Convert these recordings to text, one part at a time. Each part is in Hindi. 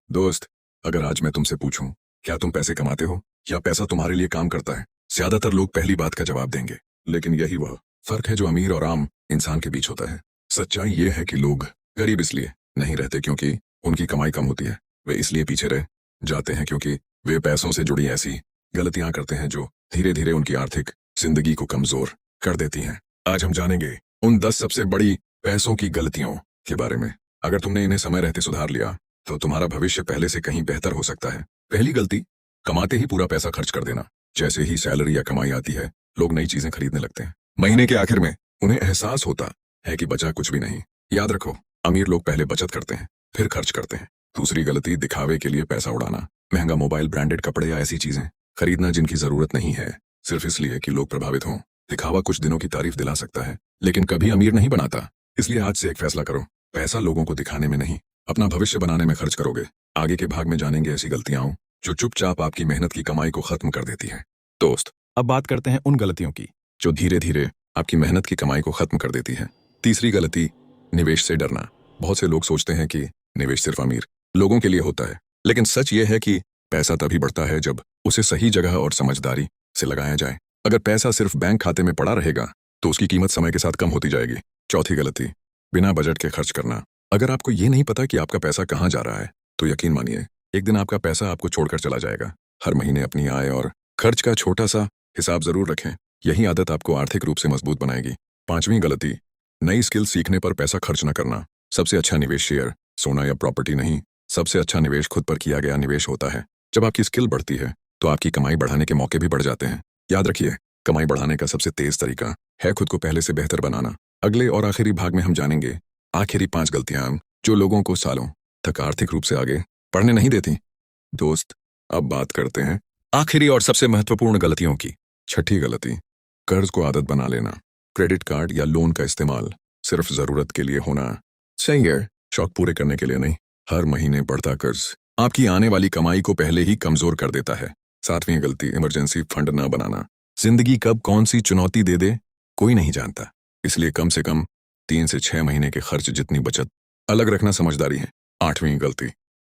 दोस्त, अगर आज मैं तुमसे पूछूं, क्या तुम पैसे कमाते हो या पैसा तुम्हारे लिए काम करता है? ज्यादातर लोग पहली बात का जवाब देंगे। लेकिन यही वह फर्क है जो अमीर और आम इंसान के बीच होता है। सच्चाई ये है कि लोग गरीब इसलिए नहीं रहते क्योंकि उनकी कमाई कम होती है। वे इसलिए पीछे रह जाते हैं क्योंकि वे पैसों से जुड़ी ऐसी गलतियां करते हैं जो धीरे धीरे उनकी आर्थिक जिंदगी को कमजोर कर देती हैं। आज हम जानेंगे उन 10 सबसे बड़ी पैसों की गलतियों के बारे में। अगर तुमने इन्हें समय रहते सुधार लिया तो तुम्हारा भविष्य पहले से कहीं बेहतर हो सकता है। पहली गलती, कमाते ही पूरा पैसा खर्च कर देना। जैसे ही सैलरी या कमाई आती है, लोग नई चीजें खरीदने लगते हैं। महीने के आखिर में उन्हें एहसास होता है कि बचा कुछ भी नहीं। याद रखो, अमीर लोग पहले बचत करते हैं, फिर खर्च करते हैं। दूसरी गलती, दिखावे के लिए पैसा उड़ाना। महंगा मोबाइल, ब्रांडेड कपड़े या ऐसी चीजें खरीदना जिनकी जरूरत नहीं है, सिर्फ इसलिए कि लोग प्रभावित हों। दिखावा कुछ दिनों की तारीफ दिला सकता है, लेकिन कभी अमीर नहीं बनाता। इसलिए आज से एक फैसला करो, पैसा लोगों को दिखाने में नहीं, अपना भविष्य बनाने में खर्च करोगे। आगे के भाग में जानेंगे ऐसी गलतियां जो चुपचाप आपकी मेहनत की कमाई को खत्म कर देती है। दोस्त, अब बात करते हैं उन गलतियों की जो धीरे धीरे आपकी मेहनत की कमाई को खत्म कर देती है। तीसरी गलती, निवेश से डरना। बहुत से लोग सोचते हैं कि निवेश सिर्फ अमीर लोगों के लिए होता है, लेकिन सच ये है कि पैसा तभी बढ़ता है जब उसे सही जगह और समझदारी से लगाया जाए। अगर पैसा सिर्फ बैंक खाते में पड़ा रहेगा तो उसकी कीमत समय के साथ कम होती जाएगी। चौथी गलती, बिना बजट के खर्च करना। अगर आपको ये नहीं पता कि आपका पैसा कहाँ जा रहा है, तो यकीन मानिए, एक दिन आपका पैसा आपको छोड़कर चला जाएगा। हर महीने अपनी आय और खर्च का छोटा सा हिसाब जरूर रखें। यही आदत आपको आर्थिक रूप से मजबूत बनाएगी। पांचवी गलती, नई स्किल सीखने पर पैसा खर्च न करना। सबसे अच्छा निवेश शेयर, सोना या प्रॉपर्टी नहीं, सबसे अच्छा निवेश खुद पर किया गया निवेश होता है। जब आपकी स्किल बढ़ती है तो आपकी कमाई बढ़ाने के मौके भी बढ़ जाते हैं। याद रखिए, कमाई बढ़ाने का सबसे तेज तरीका है खुद को पहले से बेहतर बनाना। अगले और आखिरी भाग में हम जानेंगे आखिरी 5 गलतियां जो लोगों को सालों तक आर्थिक रूप से आगे बढ़ने नहीं देती। दोस्त, अब बात करते हैं आखिरी और सबसे महत्वपूर्ण गलतियों की। छठी गलती, कर्ज को आदत बना लेना। क्रेडिट कार्ड या लोन का इस्तेमाल सिर्फ जरूरत के लिए होना चाहिए, शौक पूरे करने के लिए नहीं। हर महीने बढ़ता कर्ज आपकी आने वाली कमाई को पहले ही कमजोर कर देता है। सातवीं गलती, इमरजेंसी फंड न बनाना। जिंदगी कब कौन सी चुनौती दे दे कोई नहीं जानता, इसलिए कम से कम 3 से 6 महीने के खर्च जितनी बचत अलग रखना समझदारी है। आठवीं गलती,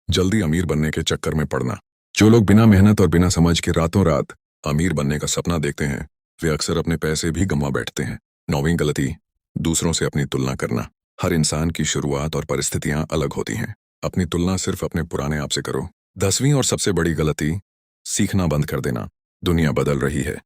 जल्दी अमीर बनने के चक्कर में पड़ना। जो लोग बिना मेहनत और बिना समझ के रातों रात अमीर बनने का सपना देखते हैं, वे अक्सर अपने पैसे भी गंवा बैठते हैं। नौवीं गलती, दूसरों से अपनी तुलना करना। हर इंसान की शुरुआत और परिस्थितियां अलग होती हैं, अपनी तुलना सिर्फ अपने पुराने आप से करो। 10वीं और सबसे बड़ी गलती, सीखना बंद कर देना। दुनिया बदल रही है।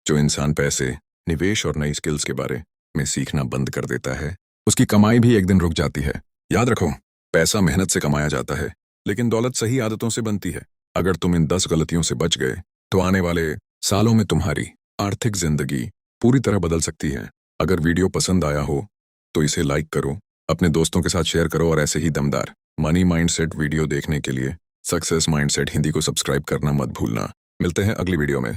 जो इंसान पैसे, निवेश और नई स्किल्स के बारे में सीखना बंद कर देता है, उसकी कमाई भी एक दिन रुक जाती है। याद रखो, पैसा मेहनत से कमाया जाता है, लेकिन दौलत सही आदतों से बनती है। अगर तुम इन 10 गलतियों से बच गए तो आने वाले सालों में तुम्हारी आर्थिक जिंदगी पूरी तरह बदल सकती है। अगर वीडियो पसंद आया हो तो इसे लाइक करो, अपने दोस्तों के साथ शेयर करो और ऐसे ही दमदार मनी माइंडसेट वीडियो देखने के लिए सक्सेस माइंडसेट हिंदी को सब्सक्राइब करना मत भूलना। मिलते हैं अगली वीडियो में।